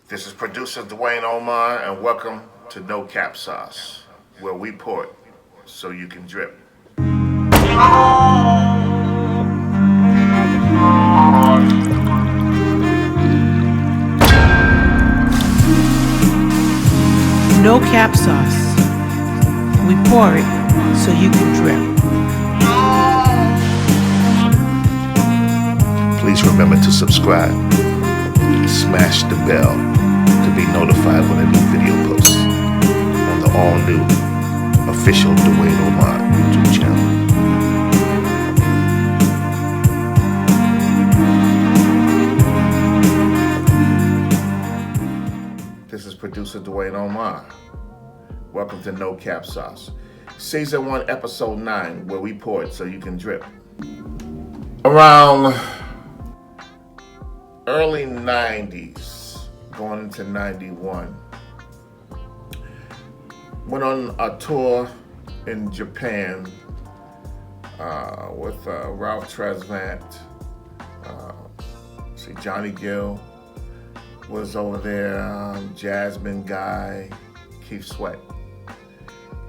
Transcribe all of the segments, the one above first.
This is producer Dwayne Omar, and welcome to No Cap Sauce, where we pour it so you can drip. No cap sauce. We pour it so you can drip. Please remember to subscribe, smash the bell to be notified when a new video posts on the all-new official Dwayne Omar YouTube channel. This is producer Dwayne Omar. Welcome to No Cap Sauce. Season 1, Episode 9, where we pour it so you can drip. Around early 90s, going into 91, went on a tour in Japan with Ralph Tresvant. Johnny Gill was over there, Jasmine Guy, Keith Sweat.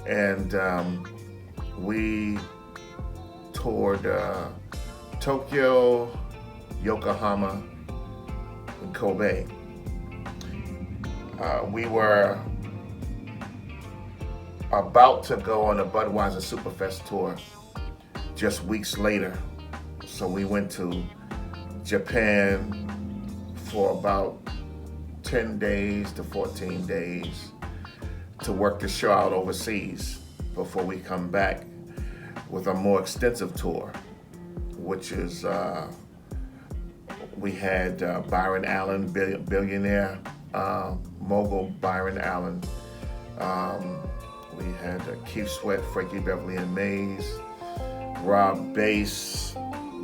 And we toured Tokyo, Yokohama, and Kobe. We were about to go on a Budweiser Superfest tour just weeks later. So we went to Japan for about 10 days to 14 days to work the show out overseas before we come back with a more extensive tour, which is we had Byron Allen, billionaire mogul Byron Allen. We had Keith Sweat, Frankie Beverly and Mays, Rob Bass,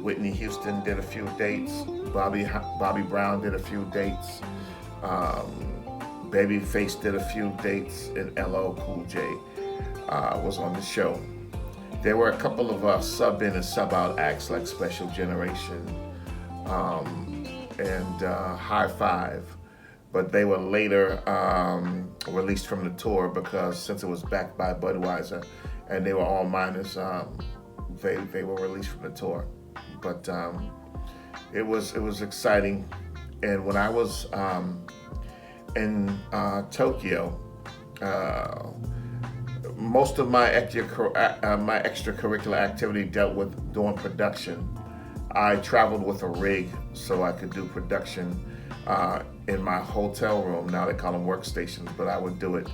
Whitney Houston did a few dates, Bobby Brown did a few dates, Babyface did a few dates, and LL Cool J was on the show. There were a couple of sub-in and sub-out acts like Special Generation and High Five, but they were later released from the tour because since it was backed by Budweiser and they were all minors, they were released from the tour. But it was exciting, and when I was in Tokyo, most of my extracurricular activity dealt with doing production. I traveled with a rig so I could do production in my hotel room. Now they call them workstations, but I would do it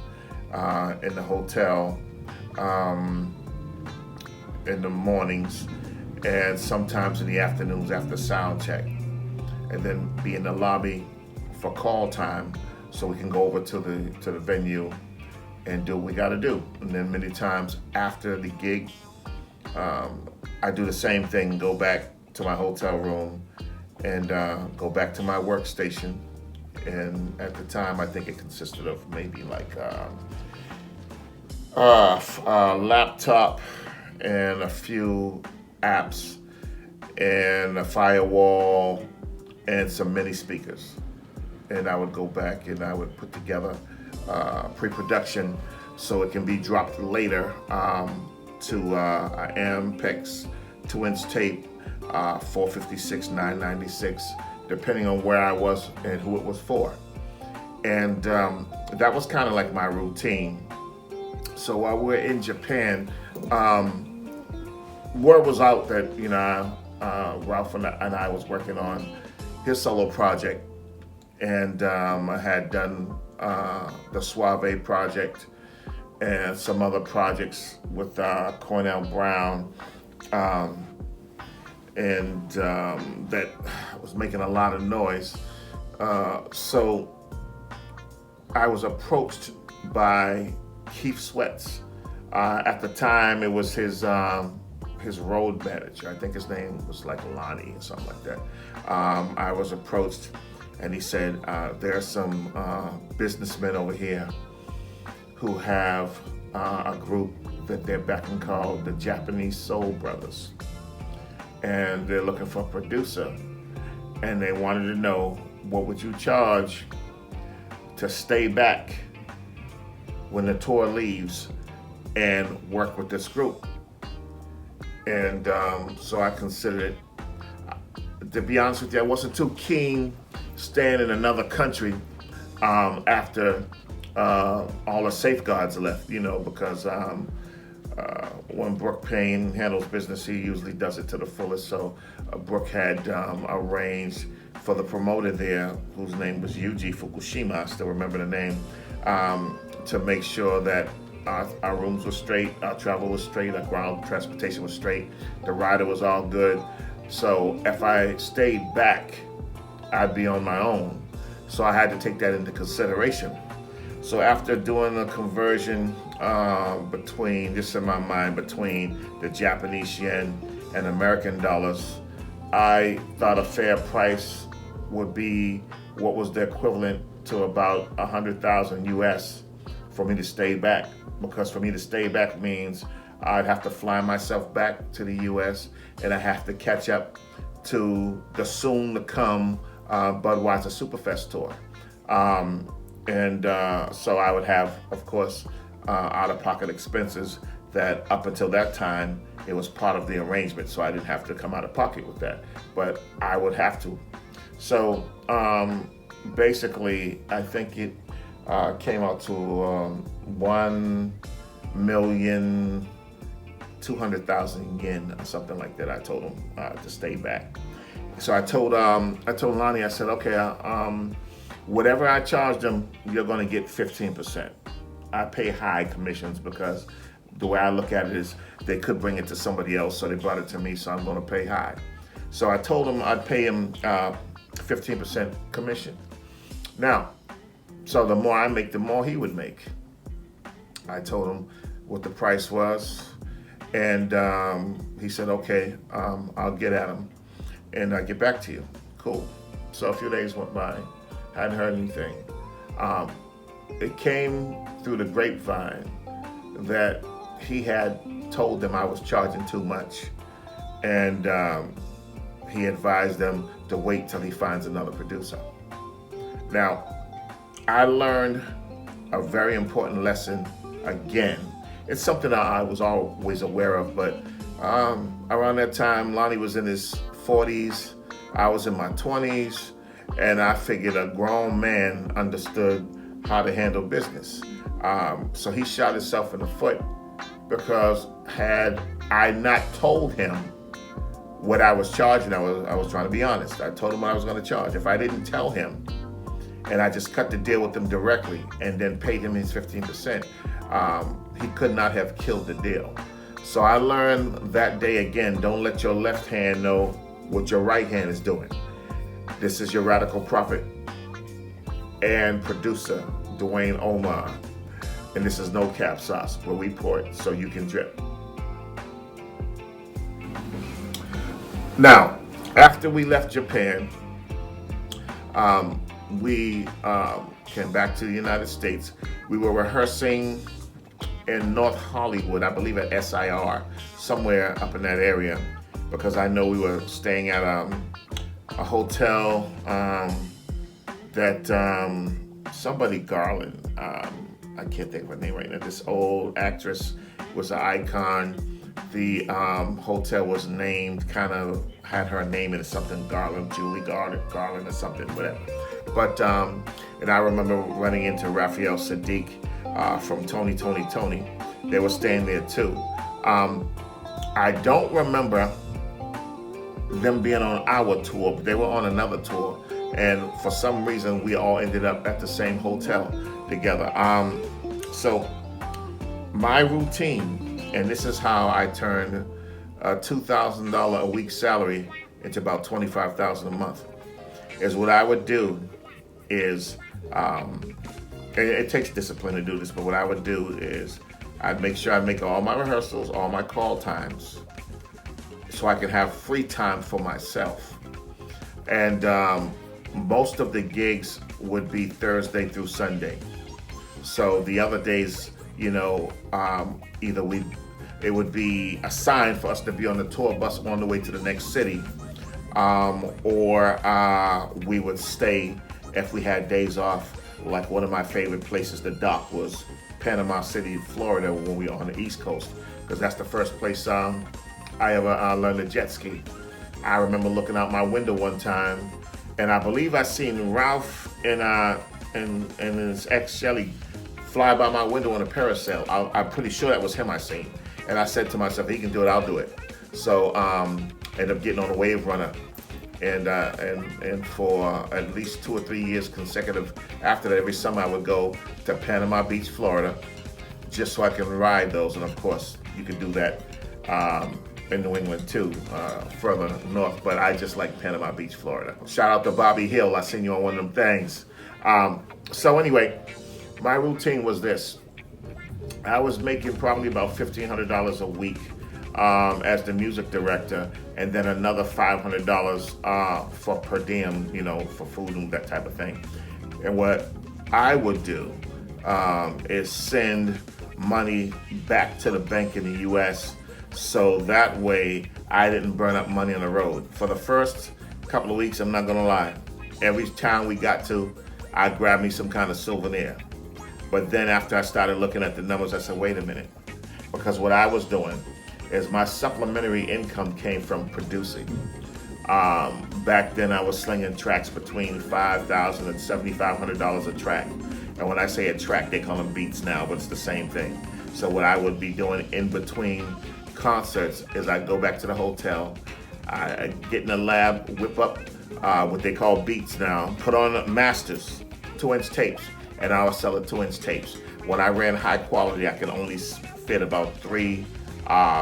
in the hotel in the mornings and sometimes in the afternoons after sound check, and then be in the lobby for call time so we can go over to the venue and do what we got to do. And then many times after the gig, I do the same thing, go back to my hotel room and go back to my workstation. And at the time, I think it consisted of maybe like a laptop and a few apps and a firewall and some mini speakers. And I would go back and I would put together pre-production so it can be dropped later to Ampex 2-inch tape, 456, 996, depending on where I was and who it was for. And that was kind of like my routine. So while we're in Japan, word was out that Ralph and I was working on his solo project, and I had done the Suave project and some other projects with Cornell Brown, and that was making a lot of noise. So I was approached by Keith Sweats. At the time, it was his road manager. I think his name was like Lonnie or something like that. I was approached, and he said, there are some businessmen over here who have a group that they're backing called the Japanese Soul Brothers. And they're looking for a producer. And they wanted to know, what would you charge to stay back when the tour leaves and work with this group. And so I considered it, to be honest with you, I wasn't too keen staying in another country after all the safeguards left, because when Brooke Payne handles business, he usually does it to the fullest. So Brooke had arranged for the promoter there, whose name was Yuji Fukushima, I still remember the name, to make sure that our rooms were straight, our travel was straight, our ground transportation was straight, the rider was all good. So if I stayed back, I'd be on my own. So I had to take that into consideration. So after doing a conversion between the Japanese yen and American dollars, I thought a fair price would be what was the equivalent to about 100,000 US for me to stay back. Because for me to stay back means I'd have to fly myself back to the US, and I have to catch up to the soon to come Budweiser Superfest tour. So I would have, of course, out-of-pocket expenses that up until that time, it was part of the arrangement, so I didn't have to come out of pocket with that, but I would have to. So basically, I think it came out to 1,200,000 yen or something like that. I told him to stay back. So I told Lonnie, I said, okay, whatever I charge them, you're going to get 15%. I pay high commissions because the way I look at it is they could bring it to somebody else, so they brought it to me, so I'm going to pay high. So I told him I'd pay him 15% commission. Now, so the more I make, the more he would make. I told him what the price was, and he said, okay, I'll get at him and I'll get back to you. Cool. So a few days went by, hadn't heard anything. It came through the grapevine that he had told them I was charging too much, and he advised them to wait till he finds another producer. Now, I learned a very important lesson again. It's something I was always aware of, but around that time, Lonnie was in his 40s, I was in my 20s, and I figured a grown man understood how to handle business. So he shot himself in the foot, because had I not told him what I was charging, I was trying to be honest. I told him what I was going to charge. If I didn't tell him, and I just cut the deal with him directly and then paid him his 15%, he could not have killed the deal. So I learned that day again, don't let your left hand know what your right hand is doing. This is your radical prophet and producer, Dwayne Omar. And this is No Cap Sauce, where we pour it so you can drip. Now, after we left Japan, we came back to the United States. We were rehearsing in North Hollywood, I believe at SIR, somewhere up in that area, because I know we were staying at a hotel that somebody Garland, I can't think of her name right now, this old actress was an icon. The hotel was named, kind of had her name in it, something Garland, Julie Garland or something, whatever. But, and I remember running into Raphael Sadiq from Tony. They were staying there too. I don't remember them being on our tour, but they were on another tour. And for some reason, we all ended up at the same hotel together. So my routine, and this is how I turned a $2,000 a week salary into about $25,000 a month, is what I would do is, and it takes discipline to do this, but what I would do is I'd make sure I make all my rehearsals, all my call times, so I can have free time for myself. And most of the gigs would be Thursday through Sunday. So the other days, either it would be assigned for us to be on the tour bus on the way to the next city, or we would stay if we had days off like one of my favorite places to dock was Panama City, Florida, when we were on the East Coast, because that's the first place I ever learned to jet ski. I remember looking out my window one time, and I believe I seen Ralph and his ex Shelly fly by my window on a parasail. I'm pretty sure that was him I seen. And I said to myself, he can do it, I'll do it. So ended up getting on a wave runner, and for at least 2 or 3 years consecutive after that, every summer I would go to Panama Beach, Florida, just so I can ride those. And of course, you can do that in New England too, further north, but I just like Panama Beach, Florida. Shout out to Bobby Hill, I seen you on one of them things. So anyway, my routine was this. I was making probably about $1,500 a week as the music director, and then another $500 for per diem, for food and that type of thing. And what I would do is send money back to the bank in the US, so that way I didn't burn up money on the road. For the first couple of weeks, I'm not gonna lie, every town we got to, I grabbed me some kind of souvenir. But then after I started looking at the numbers, I said, wait a minute. Because what I was doing is my supplementary income came from producing. Back then I was slinging tracks between $5,000 and $7,500 a track. And when I say a track, they call them beats now, but it's the same thing. So what I would be doing in between concerts is I'd go back to the hotel, I'd get in the lab, whip up what they call beats now, put on masters, 2-inch tapes, and I was selling 2-inch tapes. When I ran high quality, I could only fit about 3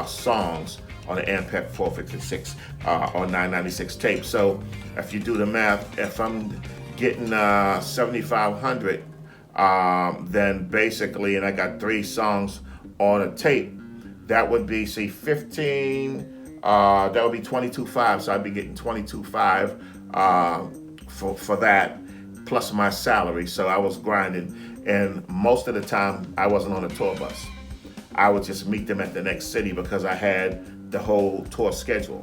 songs on an Ampeg 456 or 996 tape. So if you do the math, if I'm getting 7,500, then basically, and I got 3 songs on a tape, that would be, 15, that would be 22.5, so I'd be getting 22.5 for that, plus my salary. So I was grinding, and most of the time I wasn't on a tour bus. I would just meet them at the next city because I had the whole tour schedule,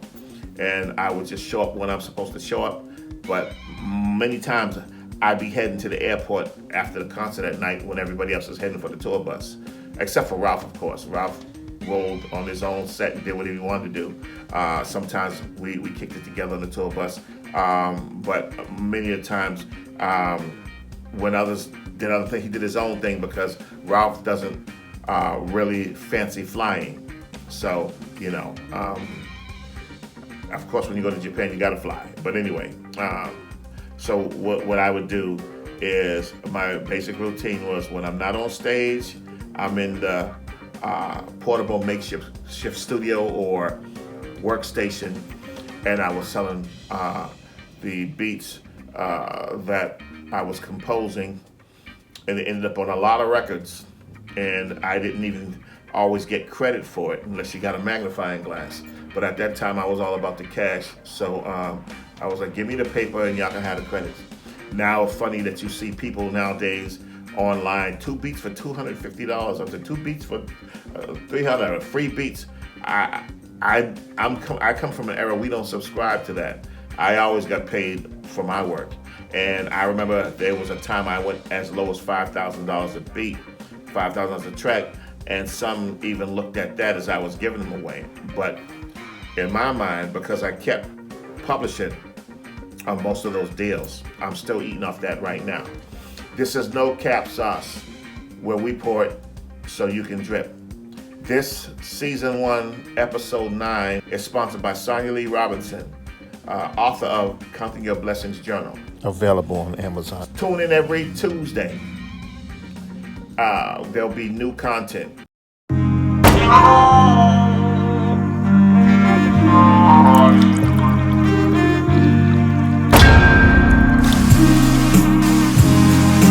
and I would just show up when I'm supposed to show up. But many times I'd be heading to the airport after the concert at night when everybody else is heading for the tour bus, except for Ralph, of course. Ralph rolled on his own set and did whatever he wanted to do. Sometimes we kicked it together on the tour bus, but many of the times when others did other things, he did his own thing because Ralph doesn't really fancy flying. So, of course, when you go to Japan, you gotta fly. But anyway, so what I would do is my basic routine was when I'm not on stage, I'm in the portable makeshift studio or workstation, and I was selling the beats that I was composing, and it ended up on a lot of records, and I didn't even always get credit for it unless you got a magnifying glass. But at that time, I was all about the cash, so I was like, give me the paper and y'all can have the credits. Now, funny that you see people nowadays online, 2 beats for $250, up to 2 beats for $300, free beats. I come from an era we don't subscribe to that. I always got paid for my work, and I remember there was a time I went as low as $5,000 a beat, $5,000 a track, and some even looked at that as I was giving them away. But in my mind, because I kept publishing on most of those deals, I'm still eating off that right now. This is No Cap Sauce, where we pour it so you can drip. This season 1, episode 9 is sponsored by Sonia Lee Robinson, author of Counting Your Blessings Journal. Available on Amazon. Tune in every Tuesday. There'll be new content.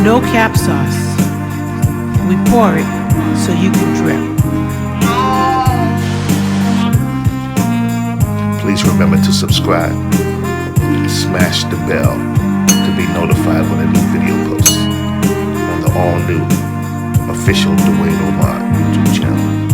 No cap sauce. We pour it so you can drip. Please remember to subscribe. Smash the bell to be notified when a new video posts on the all-new official Dwayne Omar YouTube channel.